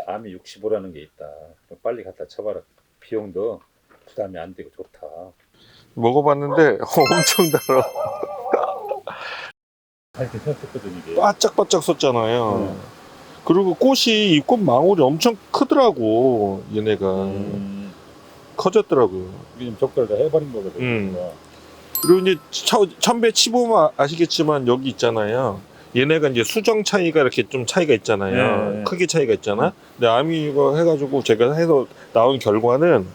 암이 65라는 게 있다. 빨리 갖다 쳐봐라. 비용도 부담이 안 되고 좋다. 먹어봤는데 엄청 달아. 잘 괜찮았거든 이게. 바짝바짝 섰잖아요. 그리고 꽃이 이 꽃 망울이 엄청 크더라고. 얘네가 커졌더라고요. 이게 좀 족대를 다 해버린 거거든. 그리고 이제 천배 치보면 아시겠지만 여기 있잖아요. 얘네가 이제 수정 차이가 이렇게 좀 차이가 있잖아요. 네. 크기 차이가 있잖아. 근데 아미가 해가지고 제가 해서 나온 결과는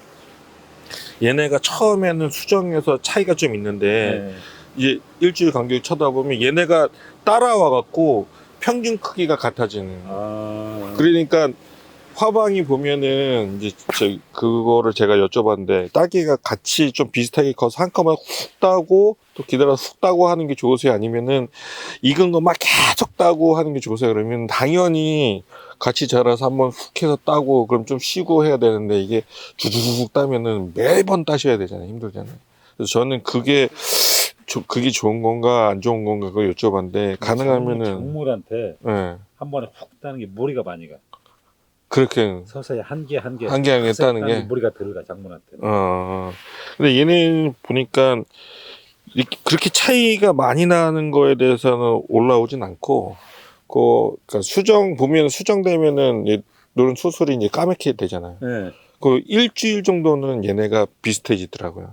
얘네가 처음에는 수정에서 차이가 좀 있는데 이제 일주일 간격을 쳐다보면 얘네가 따라와 갖고 평균 크기가 같아지는. 그러니까 화방이 보면은 이제 그거를 제가 여쭤봤는데 딸기가 같이 좀 비슷하게 커서 한꺼번에 훅 따고 또 기다려서 훅 따고 하는 게 좋으세요? 아니면은 익은 거 막 계속 따고 하는 게 좋으세요? 그러면 당연히 같이 자라서 한번 훅 해서 따고 그럼 좀 쉬고 해야 되는데 이게 주주주죽 따면은 매번 따셔야 되잖아요. 힘들잖아요. 그래서 저는 그게 좋은 건가 안 좋은 건가 그걸 여쭤봤는데 가능하면은 작물한테 네. 한 번에 훅 따는 게 무리가 많이 가. 그렇게 서서히 한 개 한 개 따는 게 무리가 들어가 작물한테. 근데 얘는 보니까 그렇게 차이가 많이 나는 거에 대해서는 올라오진 않고 그러니까 수정 보면 수정되면은 노른 수술이 이제 까맣게 되잖아요. 네. 그 일주일 정도는 얘네가 비슷해지더라고요.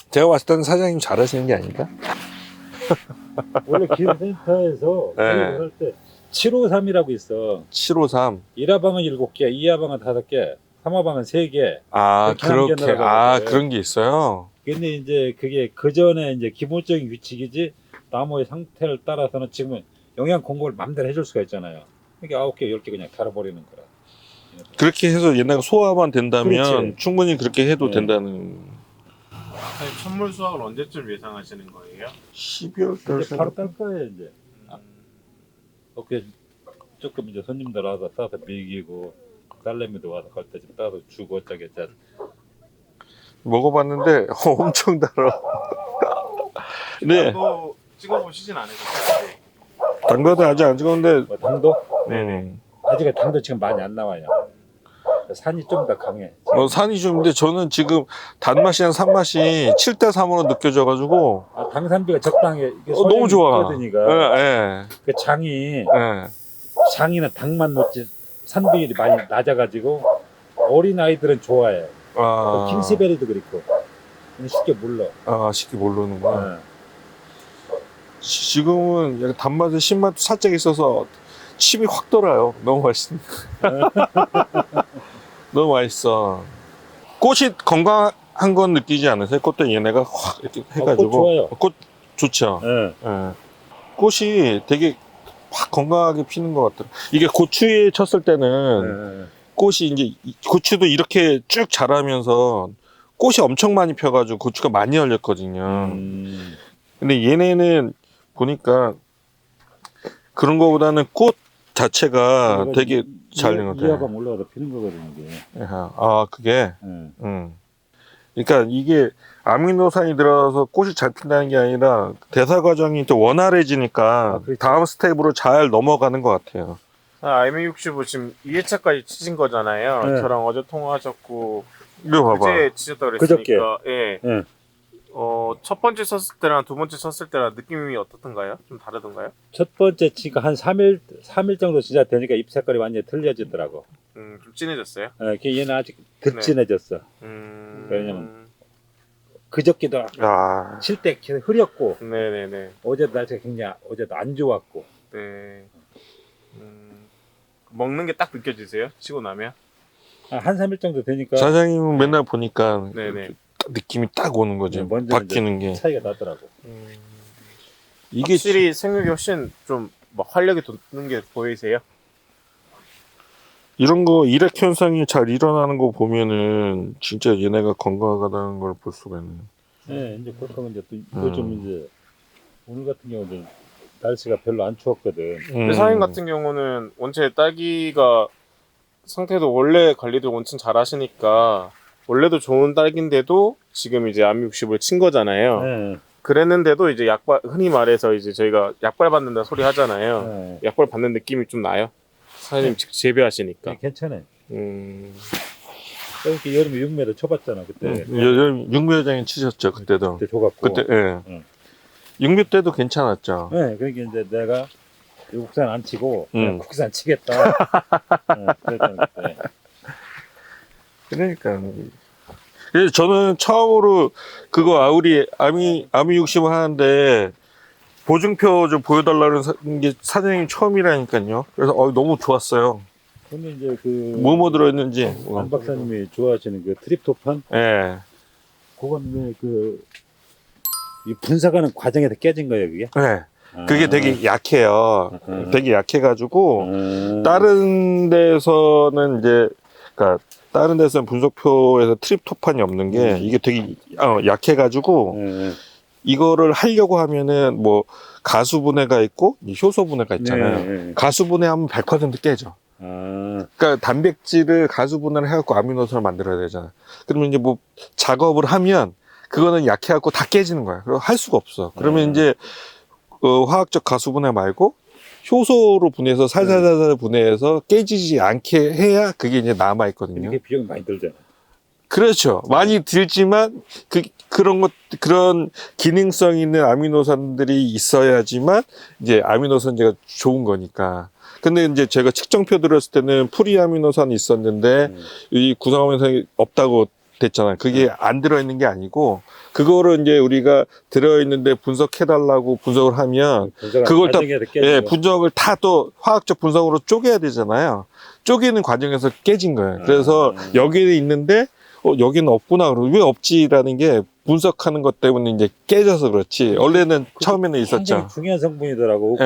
제가 봤을 때는 사장님 잘하시는 게 아닌가? 원래 기술센터에서 네. 할 때 753이라고 있어. 753. 1화방은 7개, 2화방은 5개, 3화방은 3개. 그렇게 하는 그런 게 있어요. 근데 이제 그게 그 전에 이제 기본적인 규칙이지 나무의 상태를 따라서는 지금은 영양 공급을 마음대로 해줄 수가 있잖아요. 그러니까 9개, 10개 그냥 갈아버리는 거라. 그렇게 해서 얘네가 소화만 된다면 그렇지. 충분히 그렇게 해도 네. 된다는. 천물 수확을 언제쯤 예상하시는 거예요? 12월 달 이제 바로 딸 거예요 이제. 어떻게 조금 이제 손님들 와서 따서 먹이고 딸내미도 와서 갈 때 좀 따서 주고 어쩌겠자. 먹어봤는데 엄청 달아. 네. 또 찍어보시진 않으셨어요? 당도도 아직 안 찍었는데. 뭐 당도? 네네. 아직 당도 지금 많이 안 나와요. 산이 좀 더 강해. 산이 좀인데 저는 지금 단맛이랑 산맛이 7대 3으로 느껴져가지고 당산비가 적당해. 이게 너무 좋아. 거드니까. 예, 그 장이 예. 장이나 당만 넣지 산비율이 많이 낮아가지고 어린 아이들은 좋아해. 킹스베리도 그렇고 쉽게 물러. 쉽게 모르는구나. 네. 지금은 약간 단맛에 신맛도 살짝 있어서 침이 확 돌아요. 너무 맛있습니다. 너무 맛있어. 꽃이 건강한 건 느끼지 않으세요? 꽃도 얘네가 확 이렇게 해가지고. 꽃 좋아요. 꽃 좋죠. 네. 예. 꽃이 되게 확 건강하게 피는 것 같더라고요. 이게 고추에 쳤을 때는 네. 꽃이 이제 고추도 이렇게 쭉 자라면서 꽃이 엄청 많이 펴가지고 고추가 많이 열렸거든요. 근데 얘네는 보니까 그런 거보다는 꽃 자체가 되게 잘 된 것 같아요. 이하방 올라가서 피는 거거든요 이게. 그게. 네. 그러니까 이게 아미노산이 들어가서 꽃이 잘 핀다는 게 아니라 대사 과정이 또 원활해지니까 그렇죠. 다음 스텝으로 잘 넘어가는 것 같아요. IM65 지금 2회차까지 치신 거잖아요. 네. 저랑 어제 통화하셨고 이거 봐봐. 그제 치셨다고 그저께. 그랬으니까 예. 네. 첫 번째 쳤을 때랑 두 번째 쳤을 때랑 느낌이 어떻던가요? 좀 다르던가요? 첫 번째 치가 한 3일 정도 지나 되니까 잎 색깔이 완전히 틀려지더라고. 좀 진해졌어요? 네, 얘는 아직 덜 네. 진해졌어. 왜냐면 그저께도 칠 때 흐렸고 네네네. 어제도 날씨가 굉장히 어제도 안 좋았고. 네. 먹는 게 딱 느껴지세요? 치고 나면? 한 3일 정도 되니까 사장님은 맨날 보니까 네네. 느낌이 딱 오는 거죠. 먼저 바뀌는 게. 차이가 나더라고. 이게 확실히 생육이 훨씬 좀 막 활력이 돋는 게 보이세요? 이런 거 일액 현상이 잘 일어나는 거 보면은 진짜 얘네가 건강하다는 걸 볼 수가 있네요. 네, 이제 그렇다고 이제 또 이거 좀 이제 오늘 같은 경우는 날씨가 별로 안 추웠거든. 사장님 같은 경우는 원체 딸기가 상태도 원래 관리를 엄청 잘 하시니까 원래도 좋은 딸기인데도 지금 이제 암60을 친 거잖아요. 네. 그랬는데도 이제 약발, 흔히 말해서 이제 저희가 약발 받는다 소리 하잖아요. 네. 약발 받는 느낌이 좀 나요? 사장님 직접 재배하시니까. 괜찮아요. 그 이렇게 여름에 6m 쳐봤잖아 그때. 요즘 육묘장에 치셨죠 그때도. 그때 줘갖고. 그때 예. 응. 육묘 때도 괜찮았죠. 네, 그러니까 이제 내가 국산 안 치고 그냥 응. 국산 치겠다. 그랬잖아 그때. 그러니까. 그래서 저는 처음으로 그거 우리 아미 육심을 하는데 보증표 좀 보여달라는 게 사장님 처음이라니까요. 그래서 너무 좋았어요. 근데 이제 뭐 들어있는지. 안 박사님이 좋아하시는 그 트립토판, 예. 그건 이 분사가는 과정에서 깨진 거예요 그게. 네. 그게 되게 약해요. 아. 되게 약해가지고 다른 데서는 이제 그러니까 다른 데서는 분석표에서 트립토판이 없는 게 이게 되게 약해가지고 이거를 하려고 하면은 뭐 가수분해가 있고 효소분해가 있잖아요. 네. 가수분해하면 100% 깨져. 그러니까 단백질을 가수분해를 해갖고 아미노산을 만들어야 되잖아. 그러면 이제 뭐 작업을 하면 그거는 약해갖고 다 깨지는 거야. 그럼 할 수가 없어. 그러면 이제 화학적 가수분해 말고 효소로 분해해서 살살살살 분해해서 깨지지 않게 해야 그게 이제 남아 있거든요. 이게 비용이 많이 들잖아. 그렇죠. 많이 들지만 그런 기능성 있는 아미노산들이 있어야지만 이제 아미노산제가 좋은 거니까. 근데 이제 제가 측정표 들었을 때는 프리아미노산이 있었는데 이 구성아미노산이 없다고 됐잖아요. 그게 안 들어있는 게 아니고 그거를 이제 우리가 들어있는데 분석해달라고 분석을 하면 그걸 다 분석을 다 또 화학적 분석으로 쪼개야 되잖아요. 쪼개는 과정에서 깨진 거예요. 그래서 여기에 있는데 여기는 없구나. 그러면 왜 없지라는 게 분석하는 것 때문에 이제 깨져서 그렇지. 원래는 처음에는 있었죠. 굉장히 중요한 성분이더라고.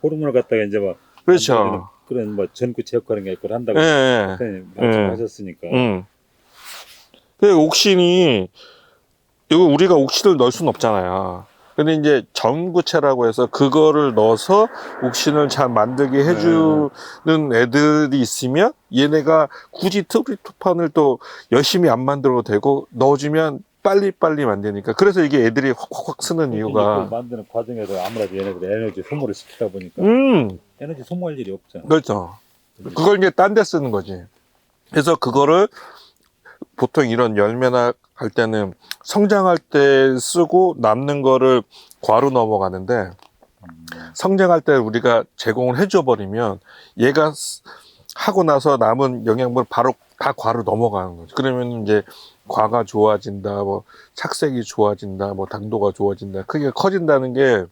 호르몬을 갖다가 이제 막 그렇죠. 그런 뭐 전구 제어하는 게 있고 한다고 말씀하셨으니까. 그 옥신이 이거 우리가 옥신을 넣을 수는 없잖아요. 근데 이제 전구체라고 해서 그거를 넣어서 옥신을 잘 만들게 해주는 애들이 있으면 얘네가 굳이 트립토판을 또 열심히 안 만들어도 되고 넣어주면 빨리빨리 만드니까. 그래서 이게 애들이 확확 쓰는 이유가. 만드는 과정에서 아무래도 얘네들이 에너지 소모를 시키다 보니까 에너지 소모할 일이 없잖아. 그렇죠. 그걸 이제 딴 데 쓰는 거지. 그래서 그거를 보통 이런 열매나 할 때는 성장할 때 쓰고 남는 거를 과로 넘어가는데 성장할 때 우리가 제공을 해줘 버리면 얘가 하고 나서 남은 영양분을 바로 다 과로 넘어가는 거죠. 그러면 이제 과가 좋아진다, 뭐 착색이 좋아진다, 뭐 당도가 좋아진다, 크게 커진다는 게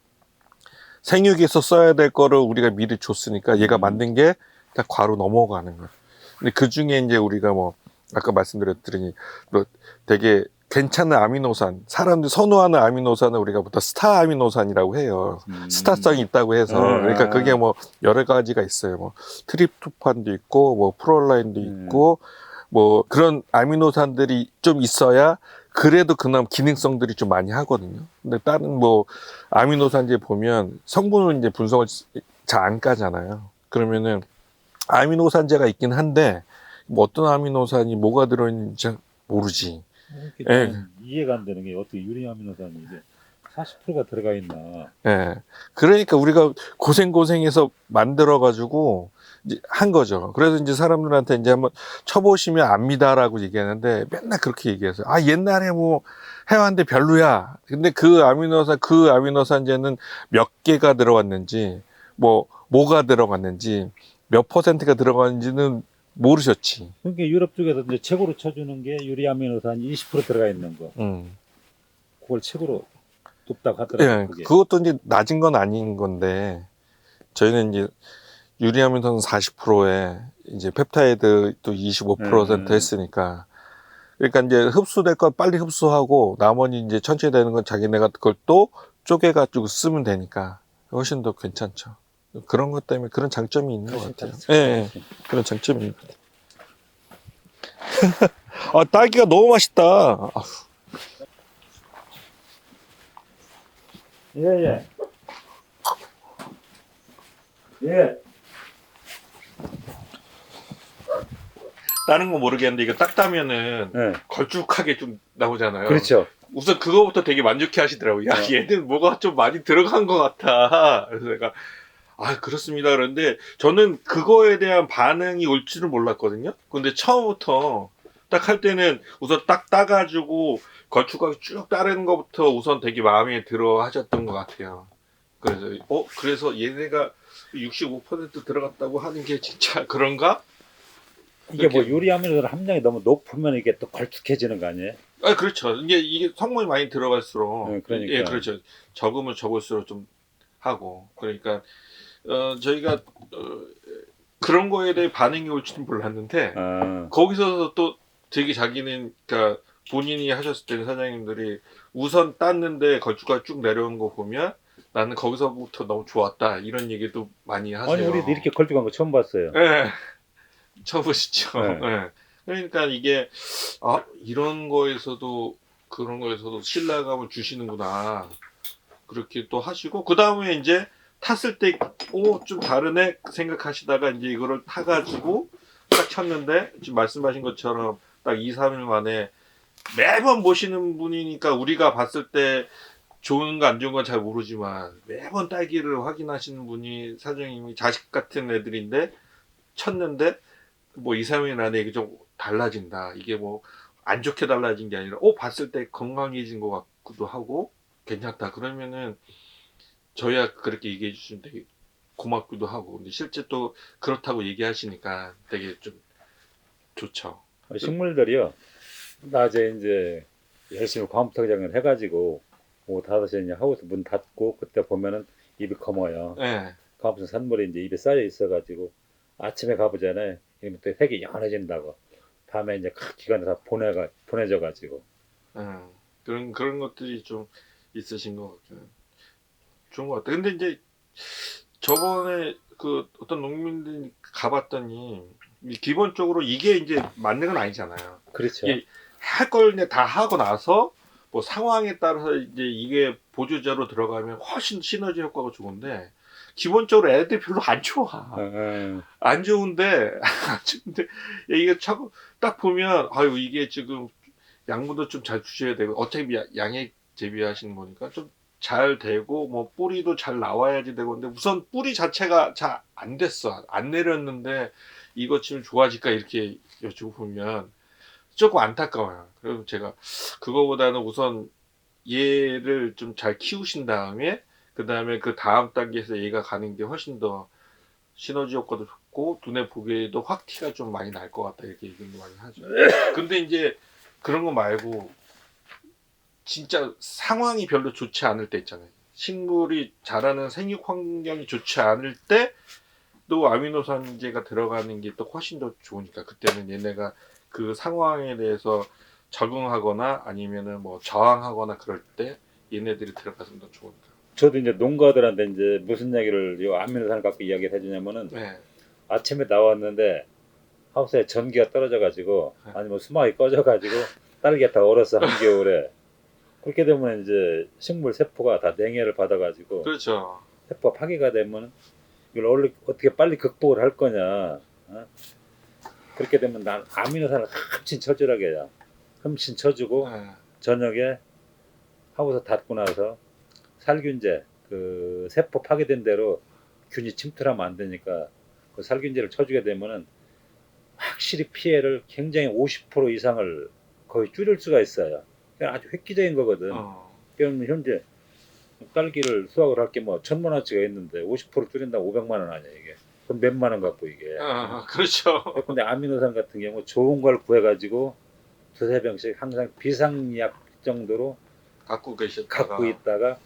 생육에서 써야 될 거를 우리가 미리 줬으니까 얘가 만든 게 다 과로 넘어가는 거예요. 근데 그 중에 이제 우리가 뭐 아까 말씀드렸더니 뭐 되게 괜찮은 아미노산, 사람들이 선호하는 아미노산은 우리가 보통 스타 아미노산이라고 해요. 스타성이 있다고 해서. 그러니까 그게 뭐 여러 가지가 있어요. 뭐 트립토판도 있고, 뭐 프롤라인도 있고, 뭐 그런 아미노산들이 좀 있어야 그래도 그나마 기능성들이 좀 많이 하거든요. 근데 다른 뭐 아미노산제 보면 성분을 이제 분석을 잘 안 까잖아요. 그러면은 아미노산제가 있긴 한데 뭐 어떤 아미노산이 뭐가 들어있는지 모르지. 이해가 안 되는 게 어떻게 유리아미노산이 이게 40%가 들어가 있나. 그러니까 우리가 고생해서 만들어가지고 이제 한 거죠. 그래서 이제 사람들한테 이제 한번 쳐보시면 압니다라고 얘기하는데 맨날 그렇게 얘기해서 옛날에 뭐 해왔는데 별로야. 근데 그 아미노산제는 몇 개가 들어갔는지 뭐가 들어갔는지 몇 %가 들어갔는지는 모르셨지. 그러니까 유럽 쪽에서 이제 최고로 쳐주는 게 유리아미노산이 20% 들어가 있는 거. 그걸 최고로 높다고 하더라고요. 그것도 이제 낮은 건 아닌 건데 저희는 이제 유리아미노산 40%에 이제 펩타이드 또 25% 했으니까. 그러니까 이제 흡수될 건 빨리 흡수하고 나머지 이제 천천히 되는 건 자기네가 그걸 또 쪼개가지고 쓰면 되니까 훨씬 더 괜찮죠. 그런 것 때문에 그런 장점이 있는 것 같아요. 그런 장점이 있는 것 같아요. 딸기가 너무 맛있다. 예. 다른 거 모르겠는데 이거 딱 따면은 걸쭉하게 좀 나오잖아요. 그렇죠. 우선 그거부터 되게 만족해 하시더라고요. 얘들 뭐가 좀 많이 들어간 것 같아. 그래서 내가 아, 그렇습니다. 그런데 저는 그거에 대한 반응이 올 줄은 몰랐거든요. 근데 처음부터 딱 할 때는 우선 딱 따가지고 걸쭉하게 쭉 따르는 것부터 우선 되게 마음에 들어 하셨던 것 같아요. 그래서 얘네가 65% 들어갔다고 하는 게 진짜 그런가? 이게 뭐 그렇게- 유리아미노산 함량이 너무 높으면 이게 또 걸쭉해지는 거 아니에요? 아, 그렇죠. 이게 성분이 많이 들어갈수록. 그러니까. 예, 그렇죠. 적으면 적을수록 좀 하고. 그러니까, 저희가, 그런 거에 대해 반응이 올지는 몰랐는데, 아, 거기서 또 되게 자기는, 그러니까 본인이 하셨을 때는 사장님들이 우선 땄는데 걸쭉하게 쭉 내려온 거 보면 나는 거기서부터 너무 좋았다. 이런 얘기도 많이 하세요. 아니 우리도 이렇게 걸쭉한 거 처음 봤어요. 예, 쳐보시죠. 네. 예. 그러니까 이게, 이런 거에서도, 그런 거에서도 신뢰감을 주시는구나. 그렇게 또 하시고, 그 다음에 이제 탔을 때, 좀 다르네? 생각하시다가 이제 이거를 타가지고 딱 쳤는데, 지금 말씀하신 것처럼 딱 2, 3일 만에 매번 보시는 분이니까 우리가 봤을 때 좋은 거 안 좋은 건 잘 모르지만 매번 딸기를 확인하시는 분이 사장님이 자식 같은 애들인데 쳤는데 뭐 2, 3일 안에 이게 좀 달라진다. 이게 뭐 안 좋게 달라진 게 아니라 봤을 때 건강해진 것 같기도 하고 괜찮다. 그러면은 저희야 그렇게 얘기해 주시면 되게 고맙기도 하고 근데 실제 또 그렇다고 얘기하시니까 되게 좀 좋죠. 식물들이요. 낮에 이제 열심히 과목탁장을 해가지고 오후 5시에 이제 하우스 문 닫고 그때 보면은 입이 검어요. 네. 가무슨 산물이 이제 입에 쌓여 있어가지고 아침에 가보잖아요. 이러면 또 색이 연해진다고. 밤에 이제 기관에 다 보내져가지고. 그런 것들이 좀 있으신 것 같아요. 좋은 것 같아요. 근데 이제 저번에 그 어떤 농민들이 가봤더니 기본적으로 이게 이제 맞는 건 아니잖아요. 그렇죠. 이게 할 걸 다 하고 나서 뭐 상황에 따라서 이제 이게 보조제로 들어가면 훨씬 시너지 효과가 좋은데 기본적으로 애들 별로 안 좋아. 안 좋은데 안 좋은데 이게 자꾸 딱 보면 아유 이게 지금 양분도 좀 잘 주셔야 되고 어차피 양액 재배하시는 거니까 좀 잘 되고 뭐 뿌리도 잘 나와야지 되고 근데 우선 뿌리 자체가 잘 안 됐어 안 내렸는데 이거 지금 좋아질까 이렇게 여쭤보면 조금 안타까워요. 그래서 제가 그거보다는 우선 얘를 좀 잘 키우신 다음에 그 다음에 그 다음 단계에서 얘가 가는 게 훨씬 더 시너지 효과도 좋고 눈에 보기에도 확 티가 좀 많이 날 것 같다 이렇게 얘기를 많이 하죠. 근데 이제 그런 거 말고 진짜 상황이 별로 좋지 않을 때 있잖아요. 식물이 자라는 생육 환경이 좋지 않을 때 또 아미노산제가 들어가는 게 또 훨씬 더 좋으니까 그때는 얘네가 그 상황에 대해서 적응하거나 아니면은 뭐 저항하거나 그럴 때 얘네들이 들어가서 더 좋으니까. 저도 이제 농가들한테 이제 무슨 얘기를 요 아미노산을 갖고 이야기를 해주냐면은 네. 아침에 나왔는데 하우스에 전기가 떨어져가지고 네. 아니면 수막이 꺼져가지고 딸기가 다 얼었어 한겨울에. 그렇게 되면 이제 식물 세포가 다 냉해를 받아가지고 그렇죠. 세포가 파괴가 되면 이걸 어떻게 빨리 극복을 할 거냐. 어? 그렇게 되면 난 아미노산을 흠씬 쳐주라게 해요. 흠씬 쳐주고 네. 저녁에 하우스 닫고 나서 살균제 그 세포 파괴된 대로 균이 침투하면 안 되니까 그 살균제를 쳐주게 되면은 확실히 피해를 굉장히 50% 이상을 거의 줄일 수가 있어요. 그러니까 아주 획기적인 거거든. 그럼 현재 딸기를 수확을 할 게 뭐 1,000만 원어치가 있는데 50% 줄인다고 500만 원 아니야 이게. 그럼 몇만 원 갖고 이게. 그렇죠. 근데 아미노산 같은 경우 좋은 걸 구해가지고 두세 병씩 항상 비상약 정도로 갖고 있다가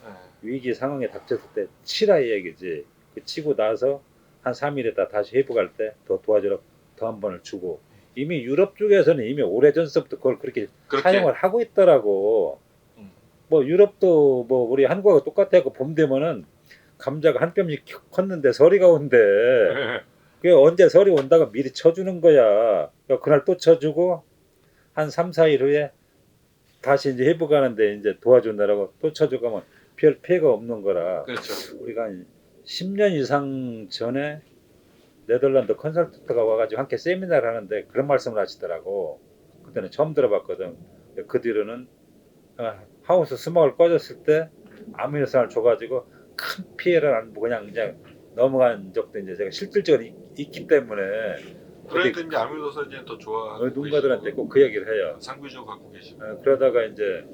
위기 상황에 닥쳤을 때 치라 이 얘기지. 그 치고 나서 한 3일 있다 다시 회복할 때 더 도와주라 더 한 번을 주고 이미 유럽 쪽에서는 이미 오래전서부터 그걸 그렇게 사용을 하고 있더라고. 뭐 유럽도 뭐 우리 한국하고 똑같아고 봄 되면은 감자가 한 뼘씩 컸는데 서리가 온대. 그게 언제 설이 온다고 미리 쳐주는 거야. 그러니까 그날 또 쳐주고 한 3, 4일 후에 다시 이제 회복하는데 이제 도와준다라고 또 쳐주고 하면 별 피해가 없는 거라. 그렇죠. 우리가 한 10년 이상 전에 네덜란드 컨설턴트가 와가지고 함께 세미나를 하는데 그런 말씀을 하시더라고. 그때는 처음 들어봤거든. 그 뒤로는 하우스 수막을 꺼졌을 때 아미노산을 줘가지고 큰 피해를 안 보고 그냥 넘어간 적도 이제 제가 실질적으로 있기 때문에 그러니까 이제 아미노산이 더 좋아. 누군가들한테 꼭 그 얘기를 해요. 상비적으로 갖고 계시고. 그러다가 이제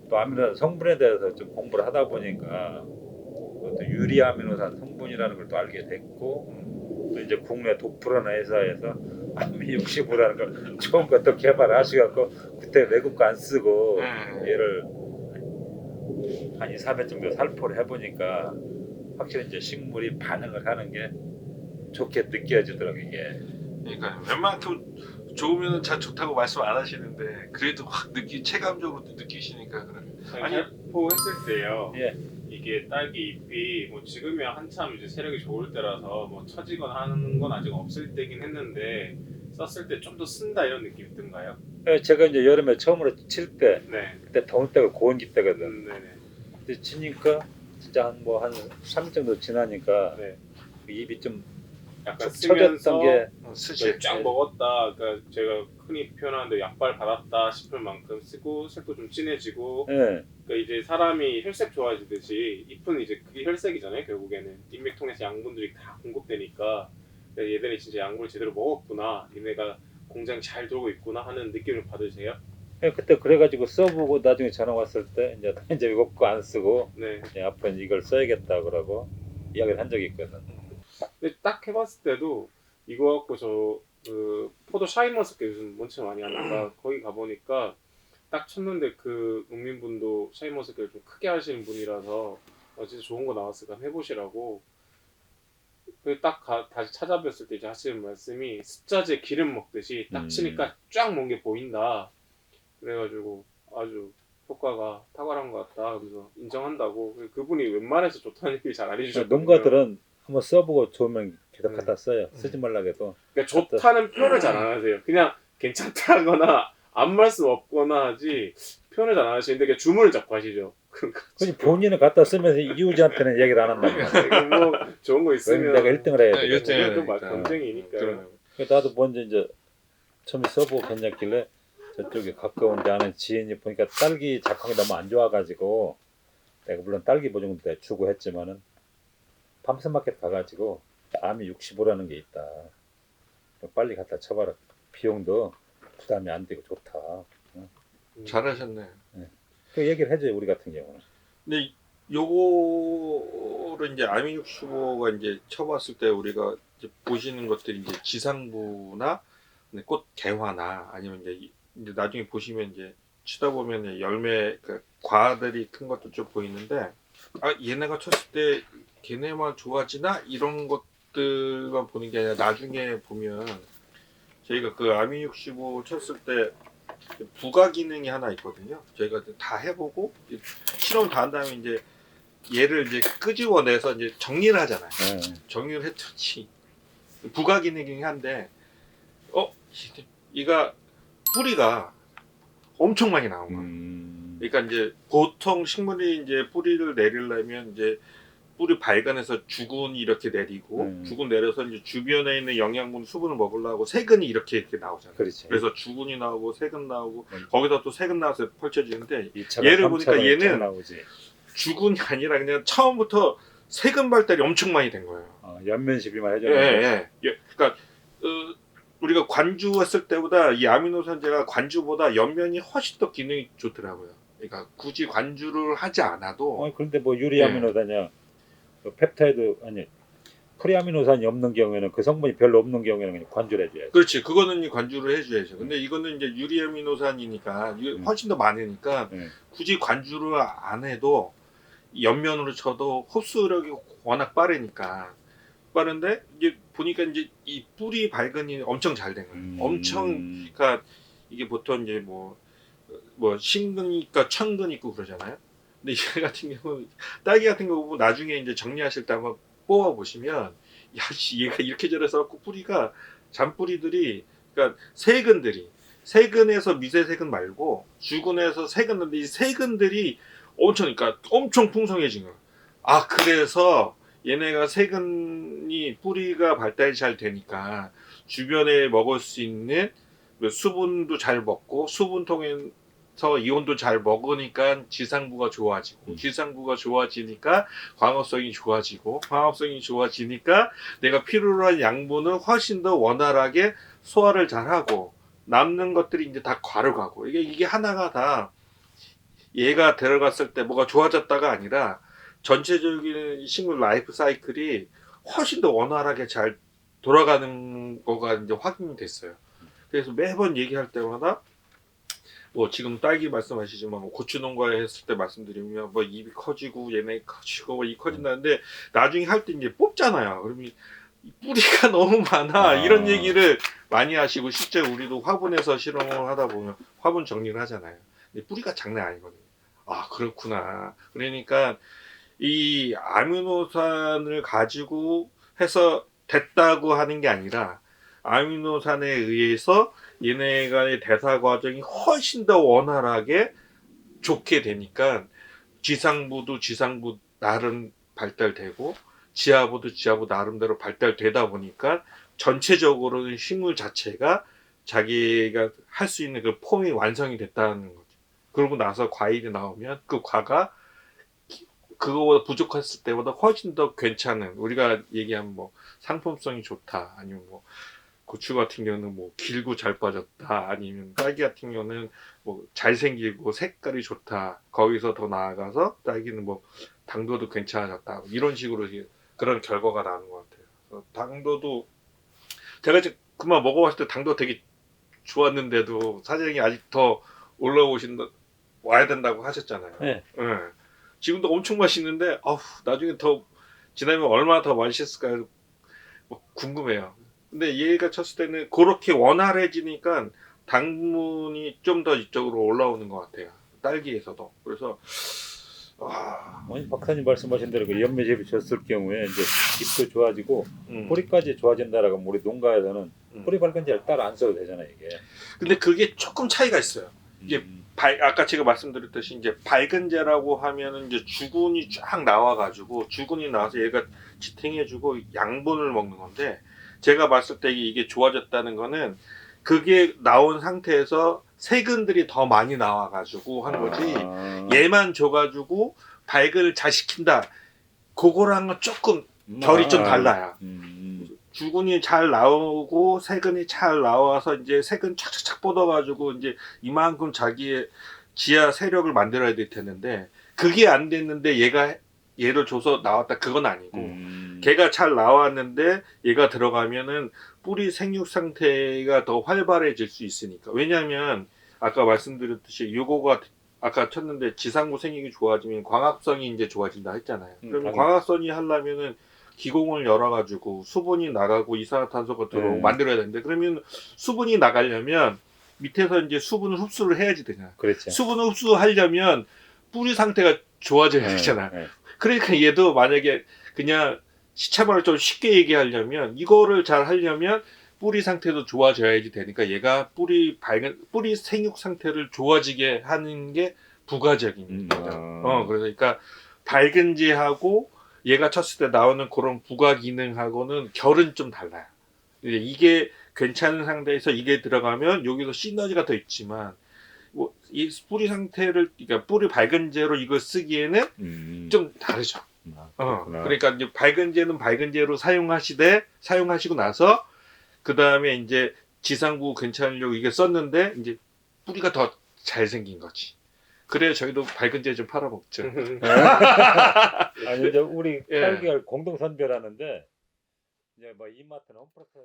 또 아미노산 성분에 대해서 좀 공부를 하다 보니까 또 유리아미노산 성분이라는 걸 또 알게 됐고 또 이제 국내 독프로나 회사에서 아미 65라는 걸 좋은 것도 개발하시갖고 그때 외국 거 안 쓰고 얘를 한 2, 3회 정도 살포를 해보니까 확실히 이제 식물이 반응을 하는 게 좋게 느껴지더라고요 이게. 그러니까 웬만큼 좋으면 잘 좋다고 말씀 안 하시는데 그래도 확 체감적으로 느끼시니까 그래. 아니 살포했을 때요. 예. 이게 딸기 잎이 뭐 지금이야 한참 이제 세력이 좋을 때라서 뭐 처지거나 하는 건 아직 없을 때긴 했는데 썼을 때 좀 더 쓴다 이런 느낌이 든가요? 제가 이제 여름에 처음으로 칠 때 네. 그때 더울 때가 고온기 때거든. 네네. 근데 치니까 진짜 한 3일 정도 지나니까 네. 그 입이 좀 약간 처졌던 쓰면서 게 스시. 쫙 먹었다. 그러니까 제가 흔히 표현하는데 약발 받았다 싶을 만큼 쓰고 색도 좀 진해지고. 예. 그러니까 이제 사람이 혈색 좋아지듯이 잎은 이제 그게 혈색이잖아요. 결국에는 잎맥통에서 양분들이 다 공급되니까 그러니까 얘들이 진짜 양분을 제대로 먹었구나. 얘네가 공장 잘 돌고 있구나 하는 느낌을 받으세요? 그때 그래가지고 써보고 나중에 전화 왔을 때 이제 이거 거 안 쓰고 네. 앞으로 이걸 써야겠다 그러고 이야기를 한 적이 있거든. 근데 딱 해봤을 때도 이거 갖고 그 포도 샤인머스켓 요즘 원체 많이 하니까 거기 가보니까 딱 쳤는데 그 농민분도 샤인머스켓을 좀 크게 하시는 분이라서 진짜 좋은 거 나왔으니까 해보시라고. 다시 찾아뵀을 때 이제 하시는 말씀이 습자제 기름 먹듯이 딱 치니까 쫙 먹은 게 보인다. 그래가지고 아주 효과가 탁월한 것 같다. 그래서 인정한다고. 그분이 웬만해서 좋다는 얘기 잘 안 해주셨거든요. 농가들은 한번 써보고 좋으면 계속 갖다 써요. 쓰지 말라고 해도. 그러니까 좋다는 표현을 잘 안 하세요. 그냥 괜찮다거나 아무 말씀 없거나 하지 표현을 잘 안 하시는데 그냥 주문을 자꾸 하시죠. 그지 본인은 갖다 쓰면서 이웃한테는 얘기를 안 한다고. 뭐 좋은 거 있으면 내가 1등을 해야 돼. 1등은 경쟁이니까. 나도 먼저 이제 처음에 써보고 괜찮길래 저쪽에 가까운 데 아는 지인이 보니까 딸기 작황이 너무 안 좋아가지고 내가 물론 딸기 보증도 내가 주고 했지만은 팜스마켓 가가지고 아미 65라는 게 있다. 빨리 갖다 쳐봐라. 비용도 부담이 안 되고 좋다. 잘하셨네. 그 얘기를 해줘요 우리 같은 경우는. 근데 요거를 이제 아미 65가 이제 쳐봤을 때 우리가 이제 보시는 것들이 이제 지상부나 꽃 개화나 아니면 이제 나중에 보시면 이제 치다 보면 열매 그 과들이 큰 것도 좀 보이는데 얘네가 쳤을 때 걔네만 좋아지나 이런 것들만 보는 게 아니라 나중에 보면 저희가 그 아미 65 쳤을 때 부가 기능이 하나 있거든요. 저희가 다 해보고 실험 다 한 다음에 이제 얘를 이제 끄집어내서 이제 정리를 하잖아요. 정리를 했더니 부가 기능이 한데 얘가 뿌리가 엄청 많이 나온 거야. 그러니까 이제 보통 식물이 이제 뿌리를 내리려면 이제 뿌리 발간해서 주근이 이렇게 내리고 주근 내려서 이제 주변에 있는 영양분 수분을 먹으려고 세근이 이렇게 나오잖아요. 그렇지. 그래서 주근이 나오고 세근 나오고 거기다 또 세근 나와서 펼쳐지는데 2차가, 얘를 보니까 얘는 나오지. 주근이 아니라 그냥 처음부터 세근 발달이 엄청 많이 된 거예요. 연면시비만 해줬는데. 그러니까 우리가 관주했을 때보다 이 아미노산제가 관주보다 연면이 훨씬 더 기능이 좋더라고요. 그러니까 굳이 관주를 하지 않아도. 그런데 뭐 유리아미노산이야. 펩타이드 아니 프리아미노산이 없는 경우에는 그 성분이 별로 없는 경우에는 그냥 관주를 해줘야지. 그렇지. 그거는 관주를 해줘야죠. 근데 이거는 이제 유리아미노산이니까 훨씬 더 많으니까 굳이 관주를 안 해도 옆면으로 쳐도 흡수력이 워낙 빠르니까 빠른데 이게 보니까 이제 이 뿌리 발근이 엄청 잘 된 거예요. 엄청 그러니까 이게 보통 이제 뭐 신근 있고 천근 있고 그러잖아요. 근데 얘 같은 경우 딸기 같은 경우 보면 나중에 이제 정리하실 때 한번 뽑아 보시면 얘가 이렇게 자라서 뿌리가 잔뿌리들이 그러니까 세근에서 미세 세근 말고 주근에서 세근인데 이 세근들이 그러니까 엄청 풍성해진 거예요. 그래서 얘네가 세근이 뿌리가 발달이 잘 되니까 주변에 먹을 수 있는 수분도 잘 먹고 수분통에 이온도 잘 먹으니까 지상부가 좋아지고 지상부가 좋아지니까 광합성이 좋아지고 광합성이 좋아지니까 내가 필요로 한 양분을 훨씬 더 원활하게 소화를 잘하고 남는 것들이 이제 다 과로 가고 이게 하나가 다 얘가 들어갔을 때 뭐가 좋아졌다가 아니라 전체적인 식물 라이프 사이클이 훨씬 더 원활하게 잘 돌아가는 거가 이제 확인이 됐어요. 그래서 매번 얘기할 때마다 뭐 지금 딸기 말씀하시지만 뭐 고추 농가에 했을 때 말씀드리면 뭐 입이 커지고 얘네 커지고 뭐 이 커진다는데 나중에 할 때 이제 뽑잖아요. 그러면 이 뿌리가 너무 많아 이런 얘기를 많이 하시고 실제 우리도 화분에서 실험을 하다 보면 화분 정리를 하잖아요. 근데 뿌리가 장난 아니거든요. 아 그렇구나. 그러니까 이 아미노산을 가지고 해서 됐다고 하는 게 아니라 아미노산에 의해서 얘네가의 대사 과정이 훨씬 더 원활하게 좋게 되니까 지상부도 지상부 나름 발달되고 지하부도 지하부 나름대로 발달되다 보니까 전체적으로는 식물 자체가 자기가 할 수 있는 그 폼이 완성이 됐다는 거죠. 그러고 나서 과일이 나오면 그 과가 그거보다 부족했을 때보다 훨씬 더 괜찮은 우리가 얘기하면 뭐 상품성이 좋다 아니면 뭐 고추 같은 경우는 뭐 길고 잘 빠졌다 아니면 딸기 같은 경우는 뭐 잘생기고 색깔이 좋다 거기서 더 나아가서 딸기는 뭐 당도도 괜찮아졌다 이런 식으로 그런 결과가 나는 것 같아요. 그래서 당도도 제가 이제 그만 먹어봤을 때 당도 되게 좋았는데도 사장님이 아직 더 올라오신다 와야 된다고 하셨잖아요. 네. 네. 지금도 엄청 맛있는데 나중에 더 지나면 얼마나 더 맛있을까 뭐 궁금해요. 근데 얘가 쳤을 때는 그렇게 원활해지니까 당분이 좀 더 이쪽으로 올라오는 것 같아요. 딸기에서도. 그래서 아니, 박사님 말씀하신 대로 그 연매제비 줬을 경우에 이제 잎도 좋아지고 뿌리까지 좋아진다라고 하면 우리 농가에서는 뿌리 밝은제를 따로 안 써도 되잖아요 이게. 근데 그게 조금 차이가 있어요. 이게 아까 제가 말씀드렸듯이 이제 밝은제라고 하면은 이제 주군이 쫙 나와가지고 주군이 나와서 얘가 지탱해주고 양분을 먹는 건데 제가 봤을 때 이게 좋아졌다는 거는 그게 나온 상태에서 세균들이 더 많이 나와가지고 한 거지 얘만 줘가지고 발근을 잘 시킨다 그거랑은 조금 결이 좀 달라요. 주군이 잘 나오고 세균이 잘 나와서 이제 세균 착착착 뻗어가지고 이제 이만큼 자기의 지하 세력을 만들어야 될 텐데 그게 안 됐는데 얘를 줘서 나왔다 그건 아니고 걔가 잘 나왔는데 얘가 들어가면은 뿌리 생육 상태가 더 활발해질 수 있으니까. 왜냐하면 아까 말씀드렸듯이 요거가 아까 쳤는데 지상부 생육이 좋아지면 광합성이 이제 좋아진다 했잖아요. 그러면 광합성이 하려면은 기공을 열어가지고 수분이 나가고 이산화탄소가 들어오고 만들어야 되는데 그러면 수분이 나가려면 밑에서 이제 수분을 흡수를 해야지 되잖아요. 그렇죠. 수분을 흡수하려면 뿌리 상태가 좋아져야 되잖아요. 그러니까 얘도 만약에 그냥 시차말을 좀 쉽게 얘기하려면 이거를 잘 하려면 뿌리 상태도 좋아져야지 되니까 얘가 뿌리 생육 상태를 좋아지게 하는 게 부가적인 거죠. 그러니까 밝은지하고 얘가 쳤을 때 나오는 그런 부가 기능하고는 결은 좀 달라요. 이게 괜찮은 상태에서 이게 들어가면 여기서 시너지가 더 있지만 뭐 이 뿌리 상태를 그러니까 뿌리 밝은제로 이걸 쓰기에는 좀 다르죠. 그러니까 이제 밝은제는 밝은제로 사용하시고 나서 그 다음에 이제 지상부 괜찮으려고 이게 썼는데 이제 뿌리가 더 잘생긴 거지. 그래야 저희도 밝은제 좀 팔아먹죠. 아니 이제 우리 딸기를 공동 선별하는데 이제 뭐 이마트나 홈플러스